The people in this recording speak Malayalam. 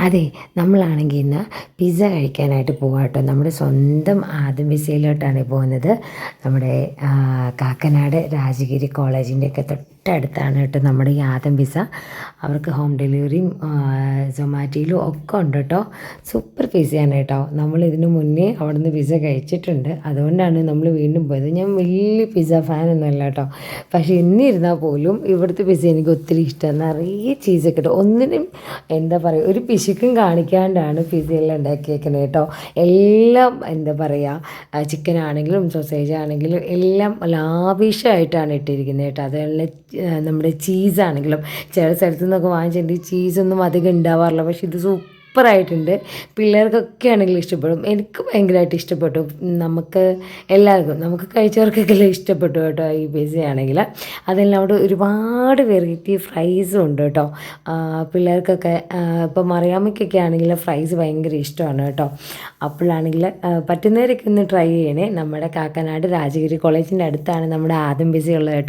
അതെ, നമ്മളാണെങ്കിൽ ഇന്ന് പിസ്സ കഴിക്കാനായിട്ട് പോവാം കേട്ടോ. നമ്മുടെ സ്വന്തം ആദം പിസ്സയിലോട്ടാണ് പോകുന്നത്. നമ്മുടെ കാക്കനാട് രാജഗിരി കോളേജിൻ്റെയൊക്കെ തൊട്ടടുത്താണ് കേട്ടോ നമ്മുടെ ഈ ആദം പിസ്സ. അവർക്ക് ഹോം ഡെലിവറിയും സൊമാറ്റോയിലും ഒക്കെ ഉണ്ട് കേട്ടോ. സൂപ്പർ പിസ്സയാണ് കേട്ടോ. നമ്മൾ ഇതിനു മുന്നേ അവിടുന്ന് പിസ്സ കഴിച്ചിട്ടുണ്ട്, അതുകൊണ്ടാണ് നമ്മൾ വീണ്ടും പോയത്. ഞാൻ വലിയ പിസ്സ ഫാനൊന്നുമല്ല കേട്ടോ, പക്ഷേ എന്നിരുന്നാൽ പോലും ഇവിടുത്തെ പിസ്സ എനിക്ക് ഒത്തിരി ഇഷ്ടമാണ്. നിറയെ ചീസൊക്കെ ഇട്ടോ. ഒന്നിനും എന്താ പറയുക, ഒരു പിശുക്കും കാണിക്കാണ്ടാണ് പിസ്സയെല്ലാം ഉണ്ടാക്കിയേക്കുന്നത് കേട്ടോ. എല്ലാം എന്താ പറയുക, ചിക്കൻ ആണെങ്കിലും സോസേജ് ആണെങ്കിലും എല്ലാം ലാവിഷായിട്ടാണ് ഇട്ടിരിക്കുന്നത് കേട്ടോ. അതുപോലെ നമ്മുടെ ചീസാണെങ്കിലും ചില സ്ഥലത്തു നിന്നൊക്കെ വാങ്ങിച്ചിട്ടുണ്ടെങ്കിൽ ചീസൊന്നും അധികം ഉണ്ടാവാറില്ല, പക്ഷേ ഇത് സൂപ്പറായിട്ടുണ്ട്. പിള്ളേർക്കൊക്കെ ആണെങ്കിലും ഇഷ്ടപ്പെടും. എനിക്ക് ഭയങ്കരമായിട്ട് ഇഷ്ടപ്പെട്ടു. നമുക്ക് എല്ലാവർക്കും, നമുക്ക് കഴിച്ചവർക്കൊക്കെ ഇഷ്ടപ്പെട്ടു കേട്ടോ ഈ പിസ്സയാണെങ്കിൽ. അതെല്ലാം അവിടെ ഒരുപാട് വെറൈറ്റി ഫ്രൈസും ഉണ്ട് കേട്ടോ. പിള്ളേർക്കൊക്കെ ഇപ്പം മറിയാമ്മയ്ക്കൊക്കെ ആണെങ്കിൽ ഫ്രൈസ് ഭയങ്കര ഇഷ്ടമാണ് കേട്ടോ. അപ്പോഴാണെങ്കിൽ പറ്റുന്നവരൊക്കെ ഒന്ന് ട്രൈ ചെയ്യണേ. നമ്മുടെ കാക്കനാട് രാജഗിരി കോളേജിൻ്റെ അടുത്താണ് നമ്മുടെ ആദം പിസ്സ ഉള്ളത് കേട്ടോ.